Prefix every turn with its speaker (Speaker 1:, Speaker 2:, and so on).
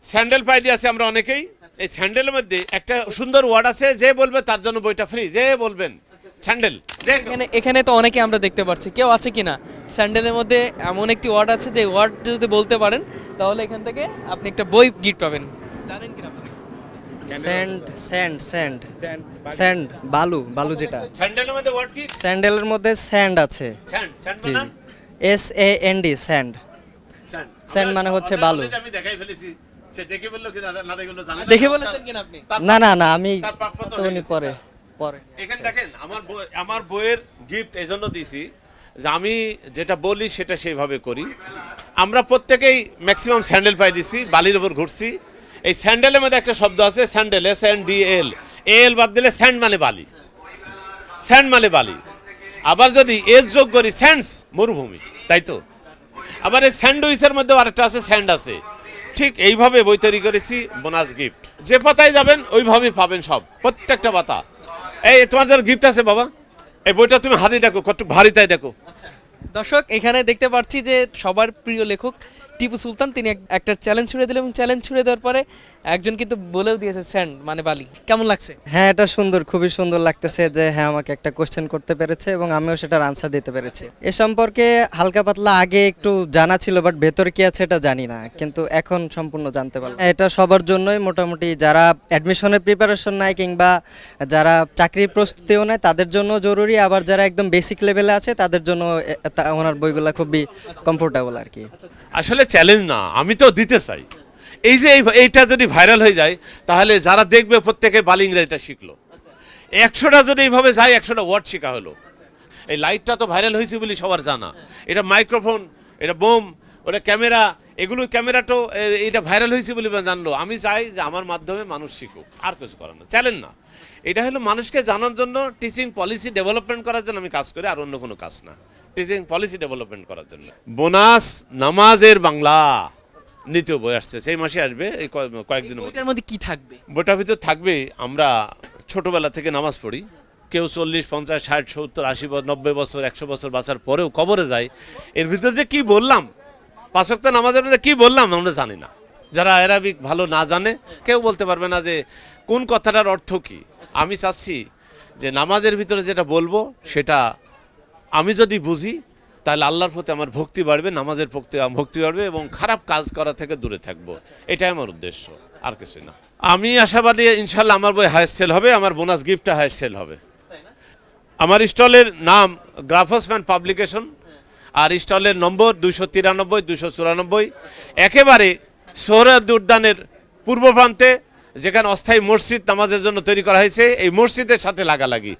Speaker 1: Sandal পাই দিয়ে আছে আমরা অনেকেই। এই স্যান্ডেলের মধ্যে একটা সুন্দর ওয়ার্ড আছে, যে বলবে তার জন্য বইটা ফ্রি, যে বলবেন স্যান্ডেল।
Speaker 2: এখানে এখানে তো অনেকে আমরা দেখতে পাচ্ছি, কেউ আছে কিনা স্যান্ডেলের মধ্যে এমন একটি ওয়ার্ড আছে যে ওয়ার্ড যদি বলতে পারেন তাহলে এখান থেকে আপনি একটা বই গিফট পাবেন, জানেন কিনা আপনি?
Speaker 3: স্যান্ড স্যান্ড স্যান্ড স্যান্ড বালু বালু যেটা
Speaker 1: স্যান্ডেলের মধ্যে ওয়ার্ড কি?
Speaker 3: স্যান্ডেলের মধ্যে স্যান্ড আছে।
Speaker 1: স্যান্ড। স্যান্ড
Speaker 3: জি
Speaker 1: বানান?
Speaker 3: SAND sand.
Speaker 1: স্যান্ড।
Speaker 3: স্যান্ড মানে হচ্ছে বালু।
Speaker 1: আমি দেখাই ফেলেছি, সে দেখে বললো কি না দেখলো জানে না।
Speaker 2: দেখে বলেছেন কিনা আপনি?
Speaker 3: না না না আমি
Speaker 1: তার প্রাপ্য তো
Speaker 3: তো
Speaker 1: হয়ে
Speaker 3: উনি
Speaker 1: গেছে।
Speaker 3: পরে পরে
Speaker 1: এখানে দেখেন আমার বইয়ের গিফট এই জন্য দিয়েছি যে আমি যেটা বলি সেটা সেইভাবে করি। আমরা প্রত্যেকেই ম্যাক্সিমাম স্যান্ডেল পাই দিছি, বালির ওপর ঘুরছি। এই স্যান্ডেলের মধ্যে একটা শব্দ আছে স্যান্ডেল, SNDL, এল বাদ দিলে স্যান্ড মানে বালি, স্যান্ড মানে বালি। আবার যদি এস যোগ করি স্যান্ডস মরুভূমি, তাই তো। আবার এই স্যান্ডউইচের মধ্যে আরেকটা আছে স্যান্ড আছে। ঠিক এইভাবে বই তৈরি করেছি বোনাস গিফট। যে পাতায় যাবেন ওইভাবেই পাবেন সব, প্রত্যেকটা পাতা। এই তোমার জন্য গিফট আছে বাবা, এই বইটা তুমি হাতে দেখো, কত ভারী তাই দেখো।
Speaker 2: দর্শক এখানে দেখতে পাচ্ছি যে সবার প্রিয় লেখক টিপু সুলতান তিনি একটা চ্যালেঞ্জ ছুড়ে দিলেন এবং চ্যালেঞ্জ ছুড়ে দেওয়ার পরে একজন কিন্তু বলেও দিয়েছে স্যান্ড মানে বালি। কেমন লাগছে?
Speaker 3: হ্যাঁ এটা সুন্দর, খুবই সুন্দর লাগতেছে যে হ্যাঁ আমাকে একটা কোশ্চেন করতে পেরেছে এবং আমিও সেটার আনসার দিতে পেরেছি। এ সম্পর্কে হালকা পাতলা আগে একটু জানা ছিল, বাট ভেতর কি আছে এটা জানি না, কিন্তু এখন সম্পূর্ণ জানতে পারলাম। এটা সবার জন্যই, মোটামুটি যারা অ্যাডমিশনের প্রিপারেশন নেয় কিংবা যারা চাকরির প্রস্তুতিও নেয় তাদের জন্য জরুরি, আবার যারা একদম বেসিক লেভেলে আছে তাদের জন্য ওনার বইগুলো খুবই কমফোর্টেবল আর কি।
Speaker 1: আসলে চ্যালেঞ্জ না, আমি তো দিতে চাই। এই যে এইটা যদি ভাইরাল হয়ে যায় তাহলে যারা দেখবে প্রত্যেকে বালি ইংরেজিটা শিখলো। 100টা যদি এইভাবে যায় 100টা ওয়ার্ড শেখা হলো। এই লাইটটা তো ভাইরাল হয়েছে বলে সবার জানা, এটা মাইক্রোফোন, এটা বোম, ওটা ক্যামেরা, এগুলো ক্যামেরাটাও এটা ভাইরাল হয়েছে বলে জানলো। আমি চাই যে আমার মাধ্যমে মানুষ শিখুক, আর কিছু করার না, চ্যালেঞ্জ না। এটা হলো মানুষকে জানার জন্য, টিচিং পলিসি ডেভেলপমেন্ট করার জন্য আমি কাজ করি, আর অন্য কোনো কাজ না, টিচিং পলিসি ডেভেলপমেন্ট করার জন্য। বোনাস নামাজের বাংলা দ্বিতীয় বই আসছে, সেই মাসে আসবে, এই কয়েকদিনের মধ্যে।
Speaker 2: এটার মধ্যে কি থাকবে?
Speaker 1: বইটার ভিতর থাকবে আমরা ছোটবেলা থেকে নামাজ পড়ি, কেউ 40, 50, 60, 70, 80, 90 বছর, 100 বছর বাঁচার পরেও কবরে যায়। এর ভিতরে যে কি বললাম, 5 ওয়াক্ত নামাজের মধ্যে কি বললাম আমরা জানি না। যারা অ্যারাবিক ভালো না জানে কেউ বলতে পারবে না যে কোন কথাটার অর্থ কি। আমি চাচ্ছি যে নামাজের ভিতরে যেটা বলবো সেটা আমি যদি বুঝি তাহলে আল্লাহর প্রতি আমার ভক্তি বাড়বে, নামাজের প্রতি ভক্তি বাড়বে এবং খারাপ কাজ করা থেকে দূরে থাকবো। এটাই আমার উদ্দেশ্য, আর কিছু না। আমি আশাবাদী ইনশাল্লাহ আমার বই হাইস্ট সেল হবে, আমার বোনাস গিফটটা হাইস্ট সেল হবে। আমার স্টলের নাম গ্রাফসম্যান পাবলিকেশন, আর স্টলের নম্বর 293, 294, একেবারে সোহরাওয়ার্দী উদ্যানের পূর্ব প্রান্তে, যেখানে অস্থায়ী মসজিদ নামাজের জন্য তৈরি করা হয়েছে। এই মসজিদের সাথে লাগালাগি।